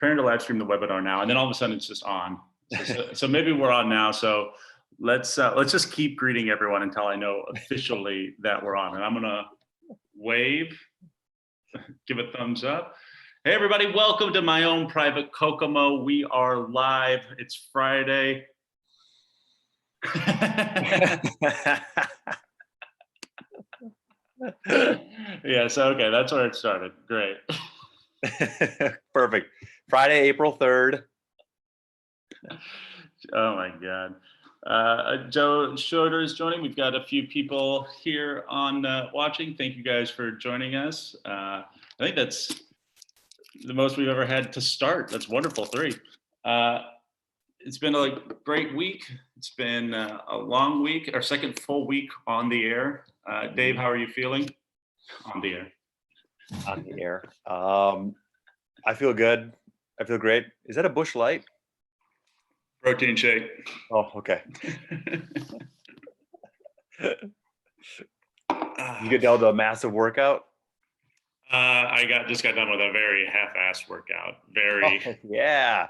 preparing to live stream the webinar now, and then all of a sudden it's just on. So maybe we're on now. So let's just keep greeting everyone until I know officially that we're on. And I'm gonna wave, give a thumbs up. Hey everybody, welcome to My Own Private Kokomo. We are live. It's Friday. Yeah, so okay, that's where it started. Great. Perfect. Friday, April 3rd. Oh my God. Joe Schroeder is joining. We've got a few people here on watching. Thank you guys for joining us. I think that's the most we've ever had to start. That's wonderful. 3. It's been a great week. It's been a long week, our second full week on the air. Dave, how are you feeling on the air? On the air. I feel good. I feel great. Is that a Busch Light? Protein shake. Oh, okay. You get down to a massive workout? I just got done with a very half-assed workout. Very. Oh, yeah.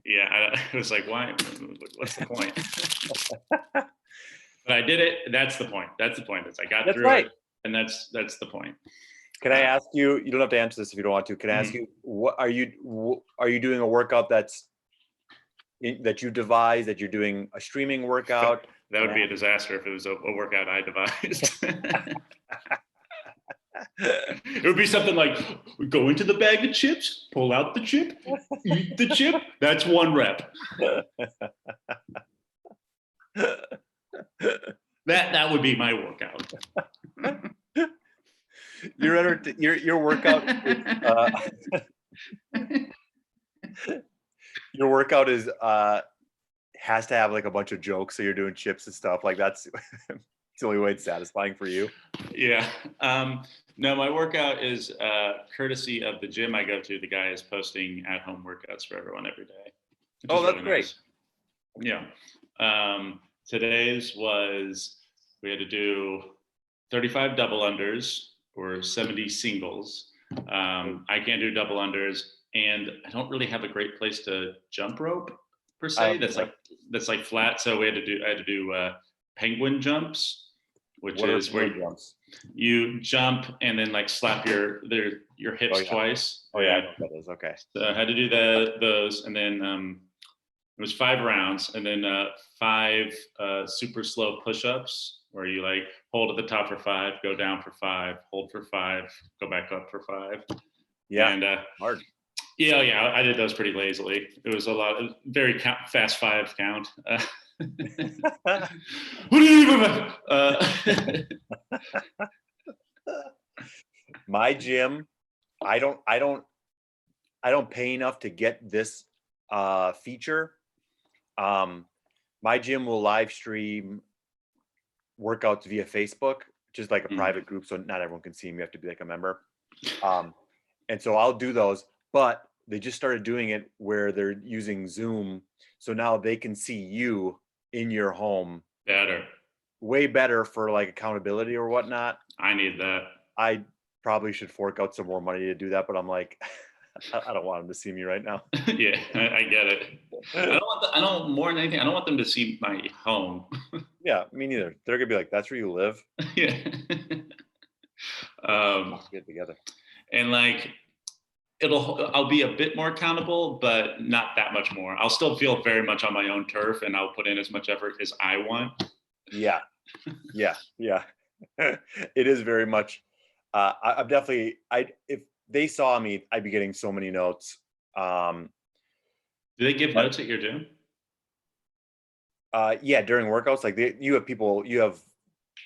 Yeah, I was like, why? What's the point? But I did it. That's the point. That's the point. I got through it, and that's the point. Can I ask you? You don't have to answer this if you don't want to. Can I ask you? What are you doing a workout that you devised? That you're doing a streaming workout? That would be a disaster if it was a workout I devised. It would be something like, go into the bag of chips, pull out the chip, eat the chip. That's 1 rep. That would be my workout. Your workout. Your workout is has to have like a bunch of jokes. So you're doing chips and stuff like that's. The only way it's satisfying for you. Yeah. No, my workout is courtesy of the gym I go to. The guy is posting at-home workouts for everyone every day. Oh, that's really great. Nice. Yeah. Today's was, we had to do 35 double unders or 70 singles. I can't do double unders, and I don't really have a great place to jump rope per se. That's like flat. So I had to do penguin jumps. Which is where you jump and then like slap your hips twice. Oh yeah, I know what that is. Okay. So I had to do those, and then it was 5 rounds, and then 5 super slow push-ups where you like hold at the top for 5, go down for 5, hold for 5, go back up for 5. Yeah. And hard. Yeah, I did those pretty lazily. It was a lot of very fast 5 count. My gym, I don't pay enough to get this feature. My gym will live stream workouts via Facebook, just like a private group, so not everyone can see them. You have to be like a member. And so I'll do those, but they just started doing it where they're using Zoom, so now they can see you in your home. Way better for like accountability or whatnot. I need that. I probably should fork out some more money to do that, but I'm like, I don't want them to see me right now. Yeah, I get it. I don't more than anything, I don't want them to see my home. Yeah, me neither. They're gonna be like, that's where you live. Yeah. Get together. And like, I'll be a bit more accountable, but not that much more. I'll still feel very much on my own turf, and I'll put in as much effort as I want. Yeah. It is very much. I'm definitely. If they saw me, I'd be getting so many notes. Do they give notes at your gym? Yeah, during workouts, like you have people.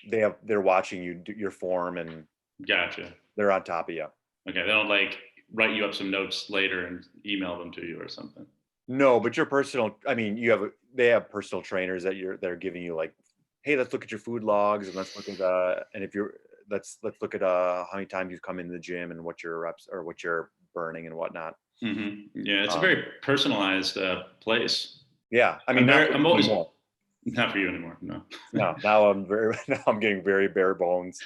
They're watching you do your form, and gotcha. They're on top of you. Okay, they don't like write you up some notes later and email them to you or something. No, but your personal. I mean, they have personal trainers they're giving you like, hey, let's look at your food logs, and let's look at and if you're let's look at how many times you've come into the gym and what your reps or what you're burning and whatnot. Mm-hmm. Yeah, it's a very personalized place. Yeah, I mean, I'm always not for you anymore. No. Now I'm getting very bare bones.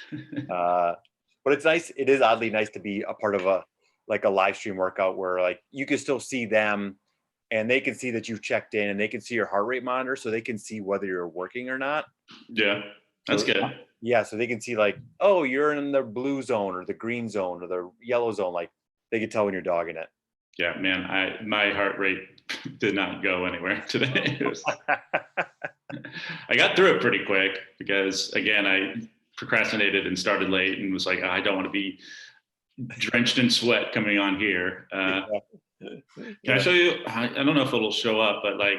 But it's nice. It is oddly nice to be a part of like a live stream workout where like you can still see them and they can see that you've checked in and they can see your heart rate monitor so they can see whether you're working or not. Yeah, that's So, good. yeah, so they can see like, oh, you're in the blue zone or the green zone or the yellow zone. Like they can tell when you're dogging it. Yeah, man, my heart rate did not go anywhere today. I got through it pretty quick because again, I procrastinated and started late and was like, I don't want to be drenched in sweat coming on here. Can I show you? I don't know if it'll show up, but like,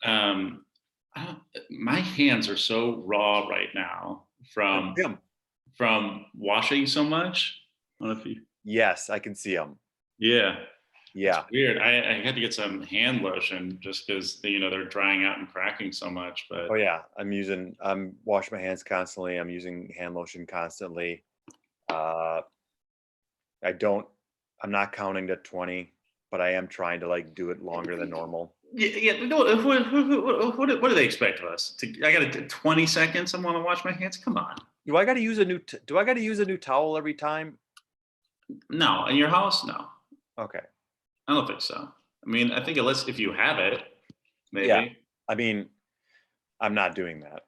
um, my hands are so raw right now from Him. washing so much. I don't know if you, Yes, I can see them. yeah, Yeah. weird. I had to get some hand lotion just because they're drying out and cracking so much. But Oh yeah. I'm washing my hands constantly. I'm using hand lotion constantly. I'm not counting to 20, but I am trying to like do it longer than normal. yeah. No, what do they expect of us? I got 20 seconds. I want to wash my hands. Come on. Do I got to use a new towel every time? No, in your house, no. Okay. I don't think so. I mean, I think unless if you have it, maybe. Yeah. I mean, I'm not doing that.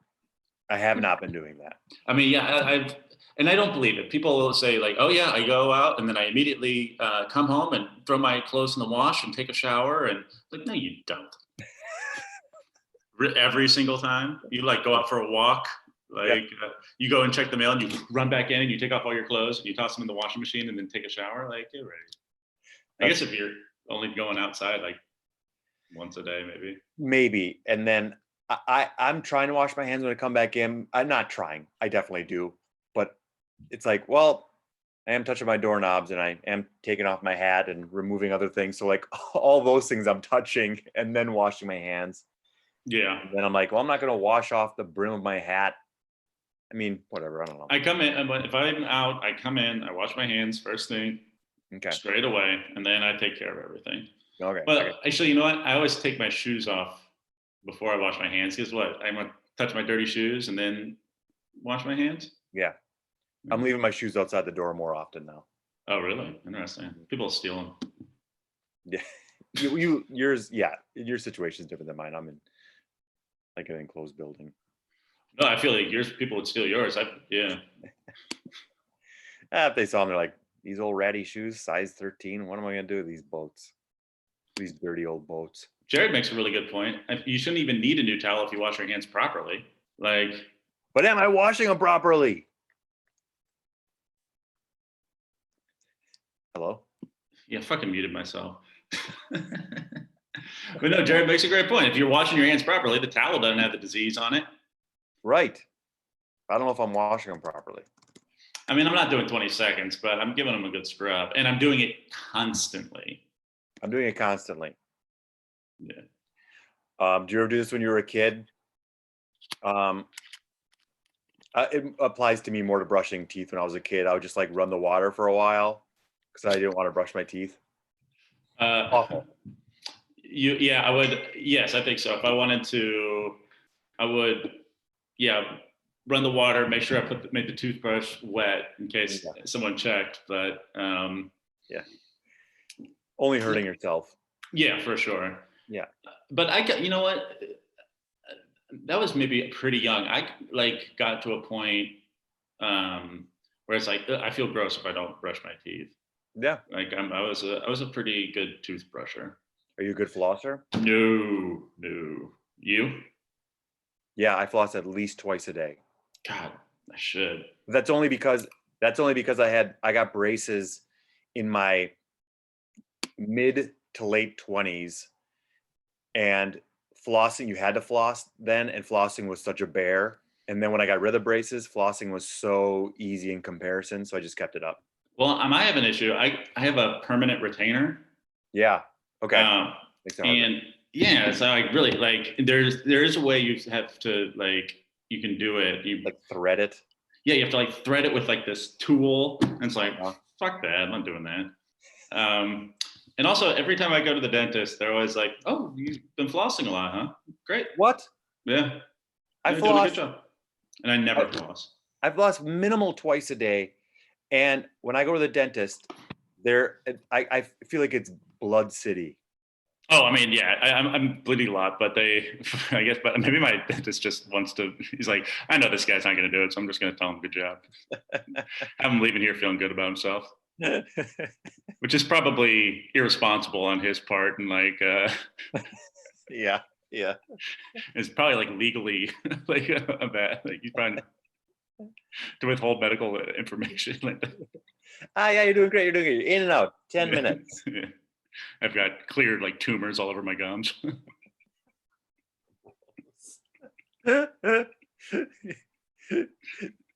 I have not been doing that. I mean, yeah, and I don't believe it. People will say like, "Oh yeah, I go out and then I immediately come home and throw my clothes in the wash and take a shower." And like, no, you don't. Every single time you like go out for a walk, like you go and check the mail and you run back in and you take off all your clothes and you toss them in the washing machine and then take a shower. Like, get ready. I guess if you're only going outside like once a day, maybe. Maybe. And then I'm trying to wash my hands when I come back in. I'm not trying. I definitely do. But it's like, well, I am touching my doorknobs and I am taking off my hat and removing other things. So like all those things I'm touching and then washing my hands. Yeah. And then I'm like, well, I'm not going to wash off the brim of my hat. I mean, whatever. I don't know. I come in, and if I'm out, I come in, I wash my hands first thing, Okay. straight away, and then I take care of everything. Okay. But Okay. actually, you know what? I always take my shoes off before I wash my hands. Guess what? I'm gonna touch my dirty shoes and then wash my hands. Yeah. I'm leaving my shoes outside the door more often now. Oh, really? Interesting. People steal them. Yeah. Yours, yeah. Your situation is different than mine. I'm in like an enclosed building. No, I feel like people would steal yours. Yeah. If they saw them, they're like, these old ratty shoes, size 13. What am I going to do with these boats? These dirty old boats. Jared makes a really good point. You shouldn't even need a new towel if you wash your hands properly. Like, but am I washing them properly? Hello? yeah, fucking muted myself. But no, Jared makes a great point. If you're washing your hands properly, the towel doesn't have the disease on it. Right. I don't know if I'm washing them properly. I mean, I'm not doing 20 seconds, but I'm giving them a good scrub, and I'm doing it constantly. I'm doing it constantly. Yeah. Do you ever do this when you were a kid? It applies to me more to brushing teeth when I was a kid. I would just like run the water for a while because I didn't want to brush my teeth. Awful. Yeah, I would. Yes, I think so. If I wanted to, I would, run the water, make sure I make the toothbrush wet in case someone checked. But only hurting yourself. Yeah, for sure. Yeah. But you know what? That was maybe pretty young. I like got to a point where it's like I feel gross if I don't brush my teeth. Yeah. Like I was a pretty good toothbrusher. Are you a good flosser? No. You? Yeah, I floss at least twice a day. God, I should. That's only because I got braces in my mid to late 20s, and flossing, you had to floss then, and flossing was such a bear. And then when I got rid of the braces, flossing was so easy in comparison, so I just kept it up. Well, I have an issue. I have a permanent retainer. Yeah. Okay. And yeah, so I really like. There is a way you have to like. You can do it. You like thread it. Yeah, you have to like thread it with like this tool. And it's like, fuck that. I'm not doing that. And also, every time I go to the dentist, they're always like, "Oh, you've been flossing a lot, huh? Great." What? Yeah. I floss. Good job. And I never floss. I floss minimal twice a day. And when I go to the dentist, I feel like it's Blood City. Oh, I mean, yeah, I'm bleeding a lot, but they, I guess, but maybe my dentist just wants to. He's like, I know this guy's not going to do it, so I'm just going to tell him good job. Have him leaving here feeling good about himself, which is probably irresponsible on his part, and like, Yeah, yeah. it's probably like legally like a bad. Like he's trying to withhold medical information. Like, Yeah, you're doing great. You're doing great. You're in and out. 10 minutes. yeah. I've got clear like tumors all over my gums.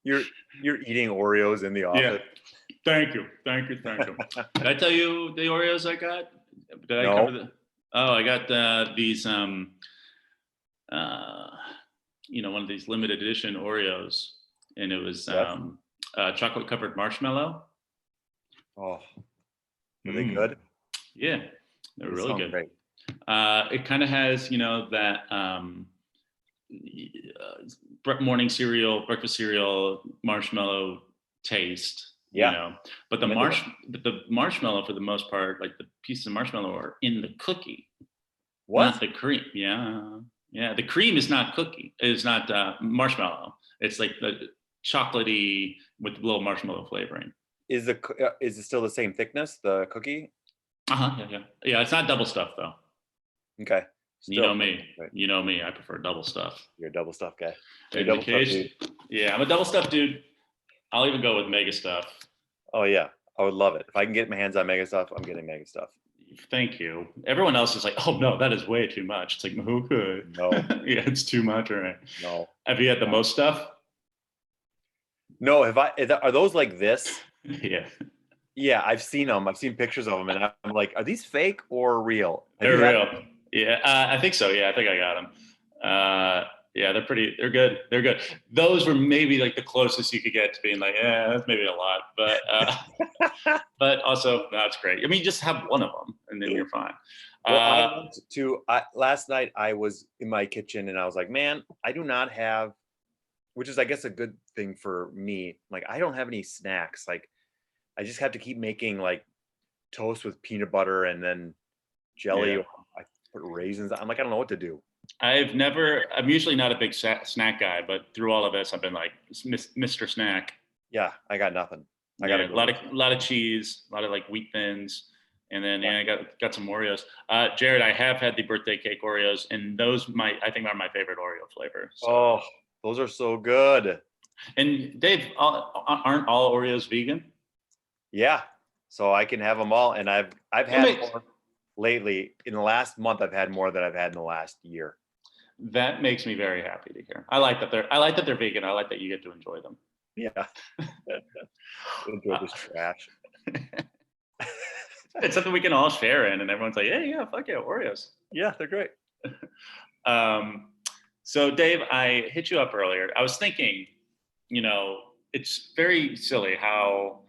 You're eating Oreos in the Yeah. office. Thank you. Did I tell you the Oreos I got? Did I No. cover the? Oh, I got these one of these limited edition Oreos, and it was Yes. chocolate covered marshmallow. Oh, are they good? Yeah, they're They really sound good. great. It kind of has that morning cereal, breakfast cereal, marshmallow taste. Yeah. But I'm into the marshmallow for the most part, like the pieces of marshmallow are in the cookie, What? not the cream. Yeah, yeah. The cream is not cookie. It's not marshmallow. It's like the chocolatey with a little marshmallow flavoring. Is it still the same thickness, the cookie? Yeah. It's not double stuff though. Okay. You know Still, me. right. You know me. I prefer double stuff. You're a double stuff guy. You're a And double stuff dude. yeah, I'm a double stuff dude. I'll even go with mega stuff. Oh yeah, I would love it. If I can get my hands on mega stuff, I'm getting mega stuff. Thank you. Everyone else is like, oh no, that is way too much. It's like, okay. No. Yeah, it's too much. All right. No. Have you had the most stuff? No, are those like this? Yeah. Yeah, I've seen them. I've seen pictures of them, and I'm like, are these fake or real? They're real. Yeah, I think so. Yeah, I think I got them. Yeah, they're good. They're good. Those were maybe like the closest you could get to being like, yeah, that's maybe a lot, but but also that's great. I mean, just have one of them and then you're fine. Well, last night I was in my kitchen and I was like, man, I do not have, which is I guess a good thing for me. Like, I don't have any snacks. Like, I just have to keep making like toast with peanut butter and then jelly. Yeah. Or I put raisins. I'm like, I don't know what to do. I'm usually not a big snack guy, but through all of this, I've been like Mr. Snack. Yeah, I got nothing. I got got a lot of cheese, a lot of like wheat thins, and then I got some Oreos. Jared, I have had the birthday cake Oreos, and those I think are my favorite Oreo flavor. So. Oh, those are so good. And Dave, aren't all Oreos vegan? Yeah, so I can have them all, and I've had more lately. In the last month, I've had more than I've had in the last year. That makes me very happy to hear. I like that they're vegan. I like that you get to enjoy them. Yeah. Enjoy this trash. It's something we can all share in, and everyone's like, "Hey, yeah, fuck yeah, Oreos." Yeah, they're great. So Dave, I hit you up earlier. I was thinking, it's very silly how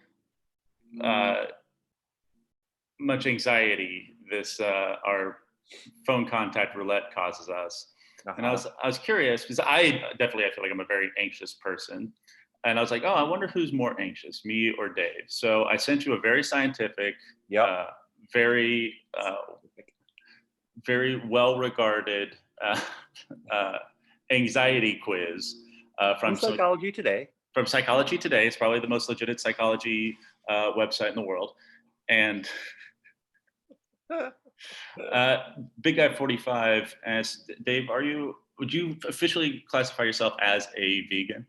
much anxiety this our phone contact roulette causes us. Uh-huh. And I was curious because I feel like I'm a very anxious person. And I was like, oh, I wonder who's more anxious, me or Dave. So I sent you a very scientific, very very well-regarded anxiety quiz from Psychology Today. From Psychology Today. It's probably the most legit psychology website in the world. And Big Guy 45 asked, Dave, would you officially classify yourself as a vegan?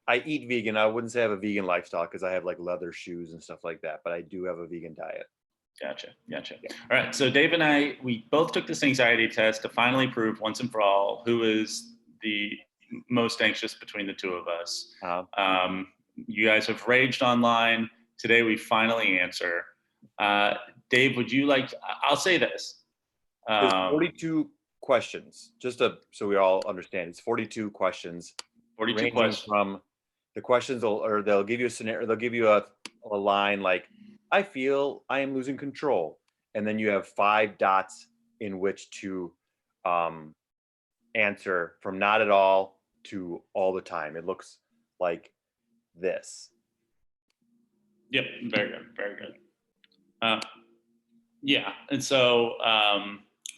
I eat vegan. I wouldn't say I have a vegan lifestyle because I have like leather shoes and stuff like that, but I do have a vegan diet. Gotcha. Yeah. All right. So Dave and I, we both took this anxiety test to finally prove once and for all who is the most anxious between the two of us. You guys have raged online. Today we finally answer. Dave, would you like? I'll say this. There's 42 questions, so we all understand. It's 42 questions. 42 questions from the questions, they'll give you a scenario. They'll give you a line like, "I feel I am losing control," and then you have 5 dots in which to answer from not at all to all the time. It looks like this. Yep, very good, very good. Uh, yeah, and so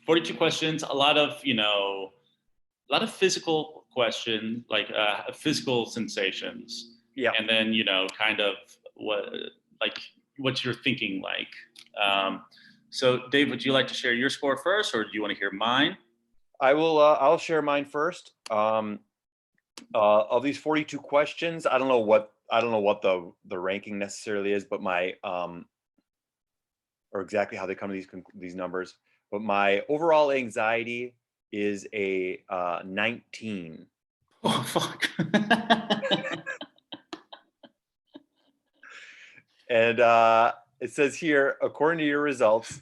42 questions, a lot of physical question, like physical sensations, Yeah. and then kind of what like what you're thinking like. So, Dave, would you like to share your score first, or do you want to hear mine? I will. I'll share mine first. Of these 42 questions, I don't know what the ranking necessarily is, but my or exactly how they come to these numbers. But my overall anxiety is a 19. Oh fuck! And it says here, according to your results,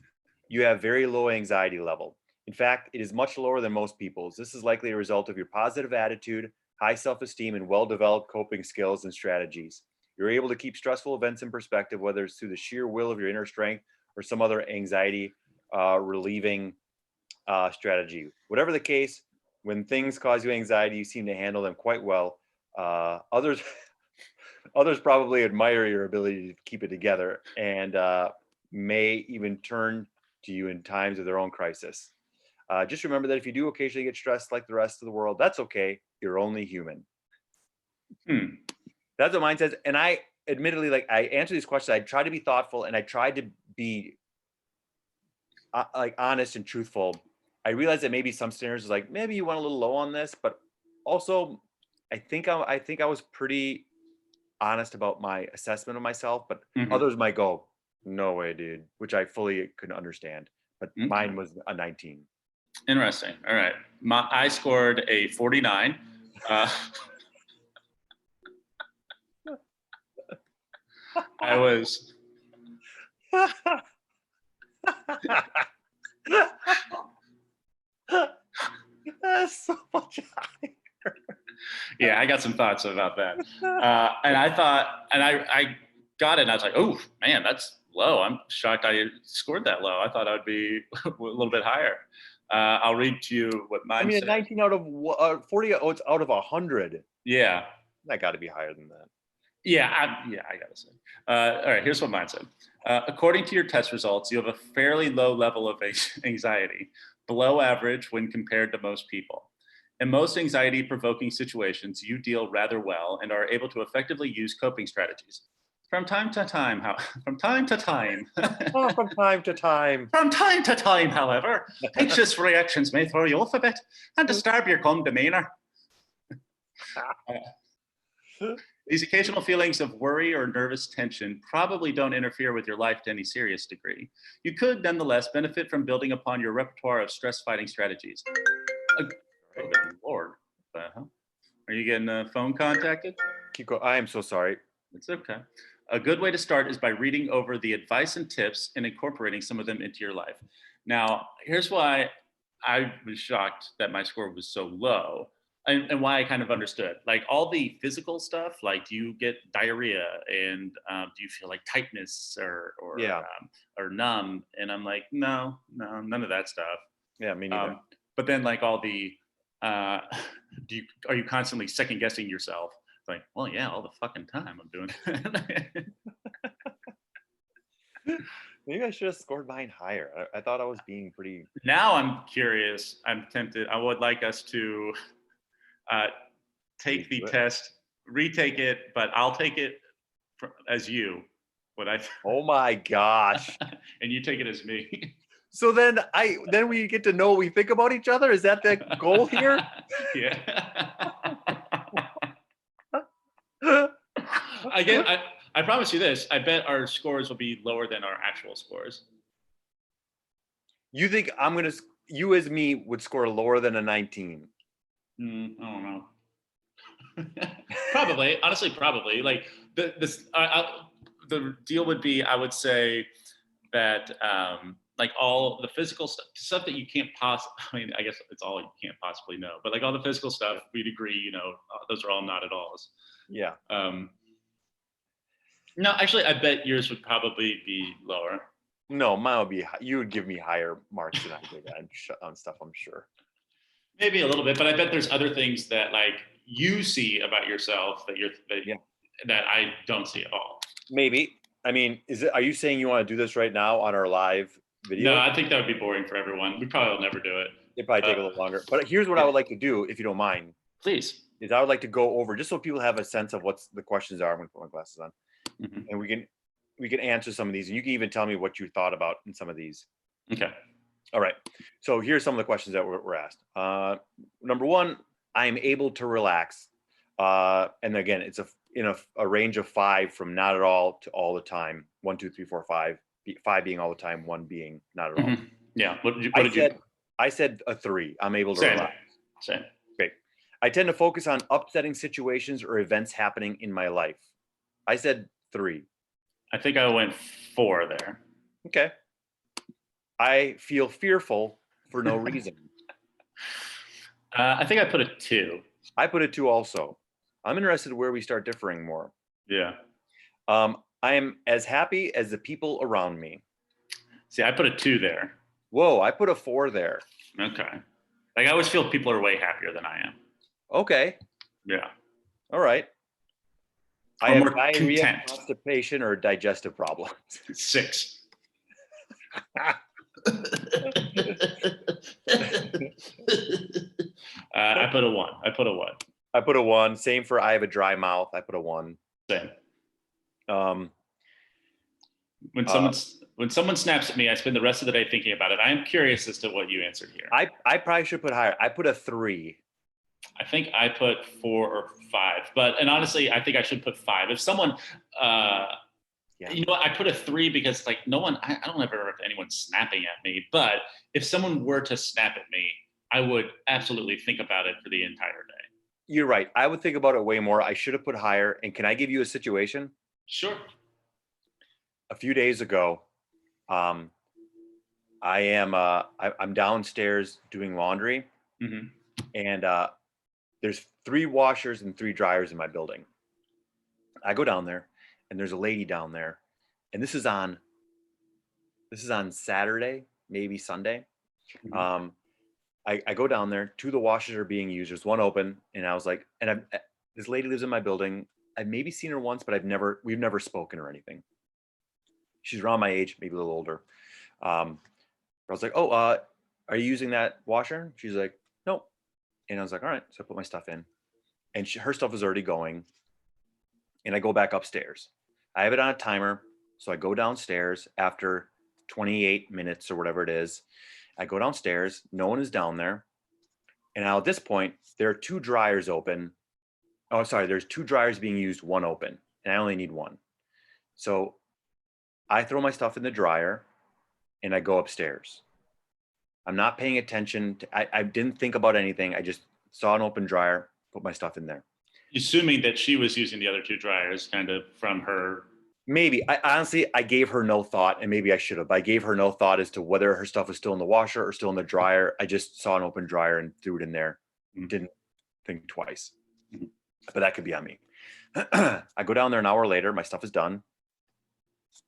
you have very low anxiety level. In fact, it is much lower than most people's. This is likely a result of your positive attitude, high self-esteem, and well-developed coping skills and strategies. You're able to keep stressful events in perspective, whether it's through the sheer will of your inner strength or some other anxiety relieving strategy. Whatever the case, when things cause you anxiety, you seem to handle them quite well. Others others probably admire your ability to keep it together and may even turn to you in times of their own crisis. Just remember that if you do occasionally get stressed like the rest of the world, that's okay. You're only human. Hmm. That's what mine says. And I admittedly, like, I answer these questions. I try to be thoughtful and I tried to be like honest and truthful. I realized that maybe some standards is like, maybe you went a little low on this, but also I think I was pretty honest about my assessment of myself, but Mhm. others might go, no way, dude, which I fully couldn't understand. But Okay. mine was a 19. Interesting. All right. I scored a 49. I was. That's so much higher. Yeah, I got some thoughts about that. And I thought, and I got it, and I was like, oh, man, that's low. I'm shocked I scored that low. I thought I would be a little bit higher. I'll read to you what I mine mean, a said. 19 out of 40. Oh, it's out of 100. Yeah. That got to be higher than that. Yeah, I gotta say. All right, here's what mine said. According to your test results, you have a fairly low level of anxiety, below average when compared to most people. In most anxiety provoking situations, you deal rather well and are able to effectively use coping strategies. From time to time, from time to time, Oh, from time to time. from time to time, however, anxious reactions may throw you off a bit and disturb your calm demeanor. These occasional feelings of worry or nervous tension probably don't interfere with your life to any serious degree. You could nonetheless benefit from building upon your repertoire of stress fighting strategies. Oh, good Lord. What the hell? Are you getting a phone contacted? Keep going. I am so sorry. It's okay. A good way to start is by reading over the advice and tips and incorporating some of them into your life. Now, here's why I was shocked that my score was so low, and why I kind of understood. Like all the physical stuff, like do you get diarrhea and do you feel like tightness Yeah. or numb? And I'm like, no, none of that stuff. Yeah, me neither. But then like all the are you constantly second guessing yourself? Like, well, yeah, all the fucking time I'm doing it. Maybe I should have scored mine higher. I thought I was being pretty. Now I'm curious. I'm tempted. I would like us to take the test, retake it, but I'll take it as you. What I Oh my gosh. and you take it as me. So then we get to know what we think about each other. Is that the goal here? Yeah. I promise you this. I bet our scores will be lower than our actual scores. You think you as me would score lower than a 19? I don't know. Probably, honestly, probably. Like the deal would be, I would say that like all the physical stuff that you can't possibly. I mean, I guess it's all you can't possibly know. But like all the physical stuff, we'd agree. Those are all not at alls. Yeah. No, actually, I bet yours would probably be lower. No, mine would be. You would give me higher marks than I did on stuff, I'm sure. Maybe a little bit, but I bet there's other things that like you see about yourself that I don't see at all. Maybe. I mean, are you saying you want to do this right now on our live video? No, I think that would be boring for everyone. We probably will never do it. It'd probably take a little longer. But here's what I would like to do, if you don't mind, Please. is I would like to go over just so people have a sense of what the questions are. I'm going to put my glasses on, and we can answer some of these, and you can even tell me what you thought about in some of these. Okay. All right. So here's some of the questions that were asked. Number one, I am able to relax, and again, it's in a range of 5 from not at all to all the time. 1, 2, 3, 4, 5. 5 being all the time, 1 being not at all. Yeah. What did you? I said a 3. I'm able to Same. relax. Same. Great. I tend to focus on upsetting situations or events happening in my life. I said 3. I think I went 4 there. Okay. I feel fearful for no reason. I think I put a 2. I put a 2 also. I'm interested where we start differing more. Yeah. I am as happy as the people around me. See, I put a 2 there. Whoa, I put a 4 there. Okay. Like I always feel people are way happier than I am. Okay. Yeah. All right. I I'm have more diarrhea, content. constipation, or digestive problems. 6. I put a 1. I put a 1. Same for I have a dry mouth. I put a 1. Same. Um, When someone snaps at me, I spend the rest of the day thinking about it. I am curious as to what you answered here. I probably should put higher. I put a 3. I think I put 4 or 5, and honestly, I think I should put 5. If someone, you know what, I put a 3 because like no one, I don't ever have anyone snapping at me, but if someone were to snap at me, I would absolutely think about it for the entire day. You're right. I would think about it way more. I should have put higher. And can I give you a situation? Sure. A few days ago, I'm downstairs doing laundry, and there's 3 washers and 3 dryers in my building. I go down there, and there's a lady down there, and this is on Saturday, maybe Sunday. I go down there. 2 of the washers are being used. There's 1 open, and I was like, this lady lives in my building. I've maybe seen her once, but we've never spoken or anything. She's around my age, maybe a little older. I was like, oh, are you using that washer? She's like, no. And I was like, all right. So I put my stuff in, and her stuff is already going. And I go back upstairs. I have it on a timer. So I go downstairs after 28 minutes or whatever it is. I go downstairs. No one is down there. And now at this point, there are 2 dryers open. Oh, sorry. There's 2 dryers being used, 1 open, and I only need 1. So I throw my stuff in the dryer and I go upstairs. I'm not paying attention. I didn't think about anything. I just saw an open dryer, put my stuff in there. Assuming that she was using the other 2 dryers kind of from her. Maybe. I gave her no thought, and maybe I should have. I gave her no thought as to whether her stuff was still in the washer or still in the dryer. I just saw an open dryer and threw it in there. Didn't think twice. But that could be on me. I go down there an hour later. My stuff is done.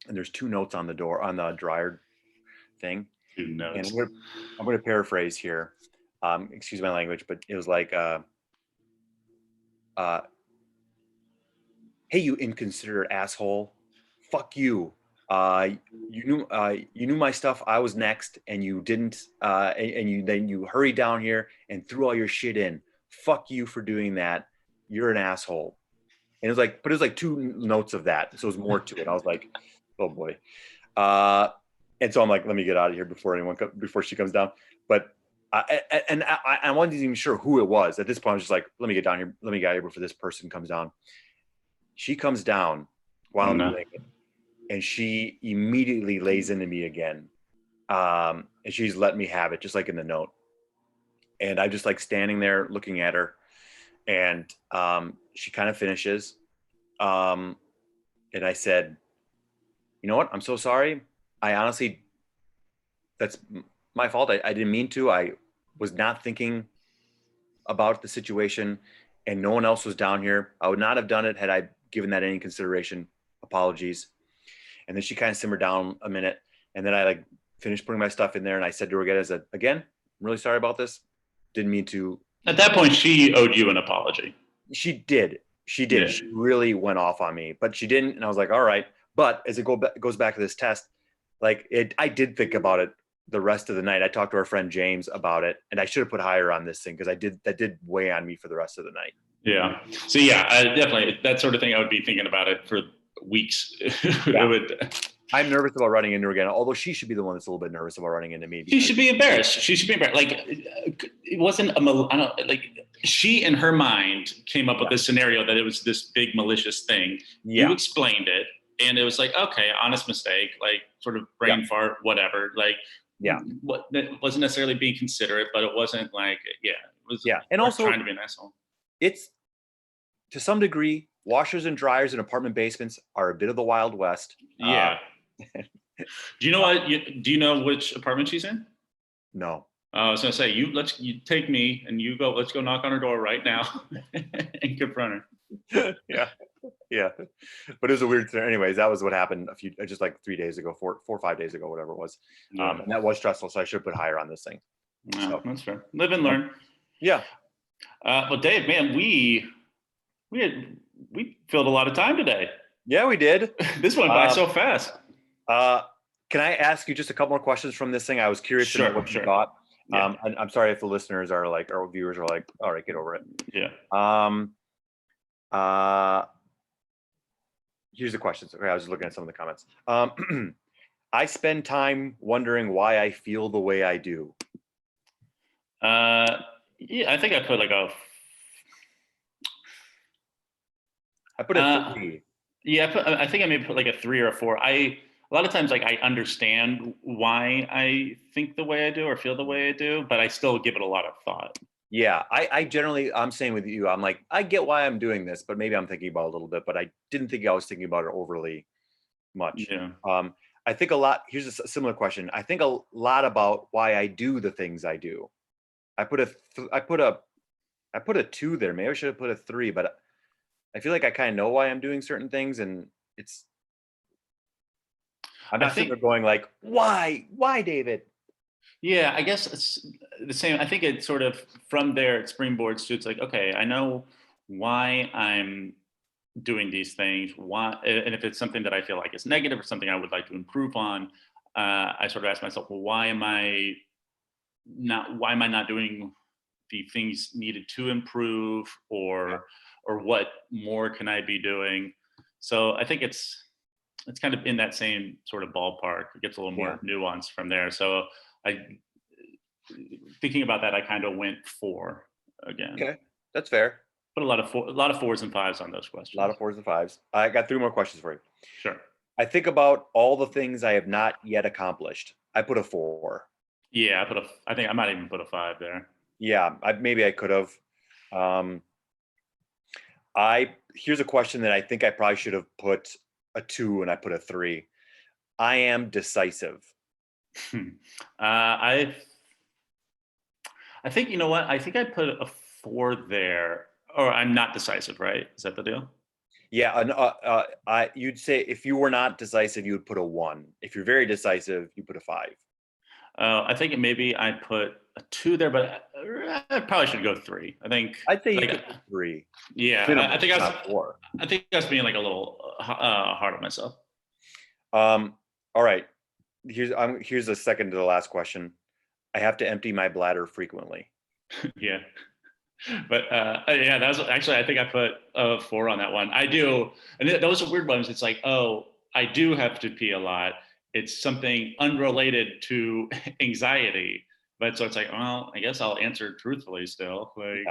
And there's 2 notes on the door, on the dryer thing. 2 notes. And I'm going to paraphrase here. Excuse my language, but it was like, hey, you inconsiderate asshole. Fuck you. You knew my stuff. I was next, and you didn't. And you hurried down here and threw all your shit in. Fuck you for doing that. You're an asshole. And it was like 2 notes of that. So it was more to it. I was like, oh boy. And so I'm like, let me get out of here before she comes down. But I wasn't even sure who it was. At this point, I was just like, let me get down here. Let me get out of here before this person comes down. She comes down while I'm doing it, and she immediately lays into me again. And she's let me have it, just like in the note. And I'm just like standing there looking at her, and she kind of finishes. And I said, you know what? I'm so sorry. I honestly, that's my fault. I didn't mean to. I was not thinking about the situation, and no one else was down here. I would not have done it had I given that any consideration. Apologies. And then she kind of simmered down a minute, and then I like finished putting my stuff in there, and I said to her again, I'm really sorry about this. Didn't mean to. At that point, she owed you an apology. She did. Yeah. She really went off on me, but she didn't. And I was like, all right. But as it goes back to this test, like I did think about it the rest of the night. I talked to our friend James about it, and I should have put higher on this thing because that did weigh on me for the rest of the night. Yeah. So yeah, I definitely that sort of thing. I would be thinking about it for weeks. Yeah. It would. I'm nervous about running into her again, although she should be the one that's a little bit nervous about running into me. She should be embarrassed. She should be embarrassed. Like it wasn't I don't like she in her mind came up with this scenario that it was this big malicious thing. Yeah. You explained it, and it was like, okay, honest mistake, like sort of brain fart, whatever. Like, what that wasn't necessarily being considerate, but it wasn't like, it was. And also trying to be an asshole. It's to some degree, washers and dryers in apartment basements are a bit of the Wild West. Yeah. Do you know what? Do you know which apartment she's in? No. I was gonna say you take me and you go. Let's go knock on her door right now and confront her. Yeah. But it was a weird thing. Anyways, that was what happened just like 3 days ago, 4 or 5 days ago, whatever it was. And that was stressful, so I should put higher on this thing. So, that's fair. Live and learn. Yeah. Well, Dave, man, we filled a lot of time today. Yeah, we did. This went by so fast. Can I ask you just a couple more questions from this thing? I was curious to know what you thought. And I'm sorry if the listeners are like, or viewers are like, all right, get over it. Yeah. Here's the questions. Okay, I was just looking at some of the comments. I spend time wondering why I feel the way I do. Yeah, I think I put like I put a 3. Yeah, I think I maybe put like a 3 or a 4. A lot of times, like I understand why I think the way I do or feel the way I do, but I still give it a lot of thought. Yeah, I generally, I'm saying with you, I'm like, I get why I'm doing this, but maybe I'm thinking about it a little bit, but I didn't think I was thinking about it overly much. Yeah. I think a lot, here's a similar question. I think a lot about why I do the things I do. I put a 2 there. Maybe I should have put a 3, but I feel like I kind of know why I'm doing certain things, and I'm not sitting there going like, why, David? Yeah, I guess it's the same. I think it's sort of from there it springboards to it's like, okay, I know why I'm doing these things. Why, and if it's something that I feel like is negative or something I would like to improve on, I sort of ask myself, well, why am I not doing the things needed to improve, or what more can I be doing? So I think it's kind of in that same sort of ballpark. It gets a little more nuanced from there. So thinking about that, I kind of went 4 again. Okay, that's fair. Put a lot of 4s and 5s on those questions. A lot of 4s and 5s. I got 3 more questions for you. Sure. I think about all the things I have not yet accomplished. I put a 4. Yeah, I think I might even put a 5 there. Yeah, maybe I could have. Here's a question that I think I probably should have put a 2 and I put a 3. I am decisive. I think, you know what? I think I put a 4 there, or I'm not decisive, right? Is that the deal? Yeah, you'd say if you were not decisive, you would put a 1. If you're very decisive, you put a 5. I think maybe I put a 2 there, but I probably should go 3. I think I'd say you put 3. Yeah, I think I was being like a little hard on myself. All right, here's the second to the last question. I have to empty my bladder frequently. Yeah. But that was actually, I think I put a 4 on that one. I do, and those are weird ones. It's like, oh, I do have to pee a lot. It's something unrelated to anxiety, but so it's like, well, I guess I'll answer truthfully still. Like,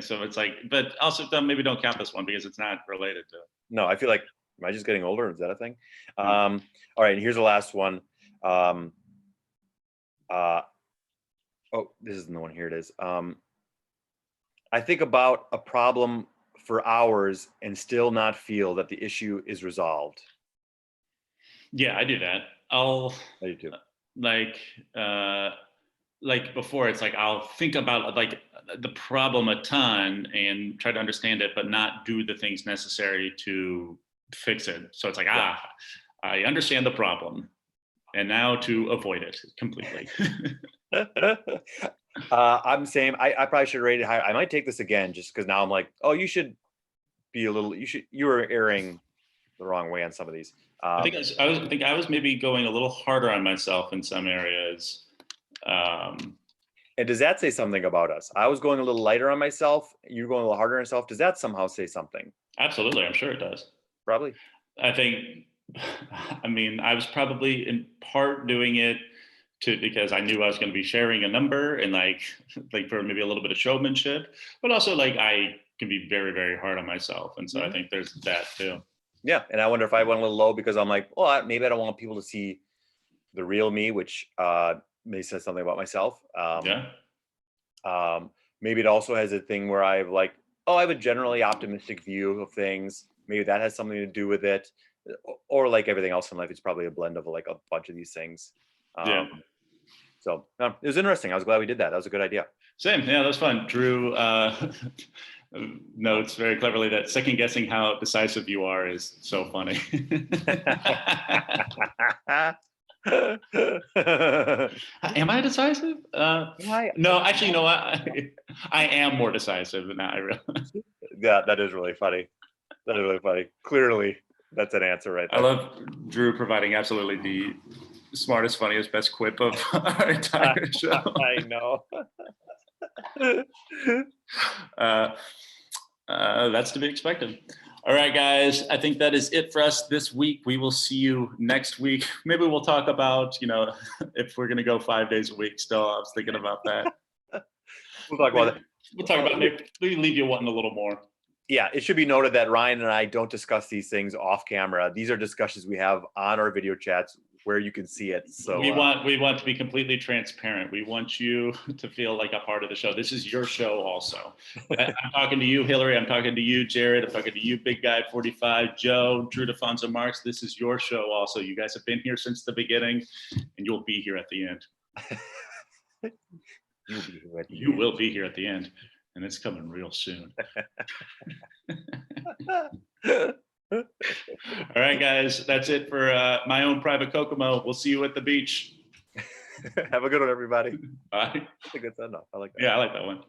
so it's like, but also maybe don't count this one because it's not related to it. No, I feel like, am I just getting older? Is that a thing? All right, and here's the last one. This isn't the one. Here it is. I think about a problem for hours and still not feel that the issue is resolved. Yeah, I do that. I do too. Like before, it's like I'll think about like the problem a ton and try to understand it, but not do the things necessary to fix it. So it's like, I understand the problem, and now to avoid it completely. I'm saying I probably should rate it higher. I might take this again just because now I'm like, oh, you should be a little. You were erring the wrong way on some of these. I think I think I was maybe going a little harder on myself in some areas. And does that say something about us? I was going a little lighter on myself. You're going a little harder on yourself. Does that somehow say something? Absolutely, I'm sure it does. Probably. I think, I mean, I was probably in part doing it because I knew I was going to be sharing a number and like for maybe a little bit of showmanship, but also like I can be very, very hard on myself. And so I think there's that too. Yeah. And I wonder if I went a little low because I'm like, well, maybe I don't want people to see the real me, which may say something about myself. Maybe it also has a thing where I have a generally optimistic view of things. Maybe that has something to do with it, or like everything else in life, it's probably a blend of like a bunch of these things. So it was interesting. I was glad we did that. That was a good idea. Same. Yeah, that was fun. Drew notes very cleverly that second guessing how decisive you are is so funny. Am I decisive? No, actually, you know what? I am more decisive than I realize. Yeah, that is really funny. That is really funny. Clearly, that's an answer right there. I love Drew providing absolutely the smartest, funniest, best quip of our entire show. I know. That's to be expected. All right, guys, I think that is it for us this week. We will see you next week. Maybe we'll talk about, if we're going to go 5 days a week still. I was thinking about that. We'll talk about it. We'll talk about maybe we leave you wanting a little more. Yeah, it should be noted that Ryan and I don't discuss these things off camera. These are discussions we have on our video chats where you can see it. So we want to be completely transparent. We want you to feel like a part of the show. This is your show also. I'm talking to you, Hillary. I'm talking to you, Jared. I'm talking to you, Big Guy 45, Joe, Drew DeFonso Marks. This is your show also. You guys have been here since the beginning, and you'll be here at the end. You will be here at the end, and it's coming real soon. All right, guys, that's it for my own private Kokomo. We'll see you at the beach. Have a good one, everybody. Bye. That's a good send off. I like that. Yeah, I like that one.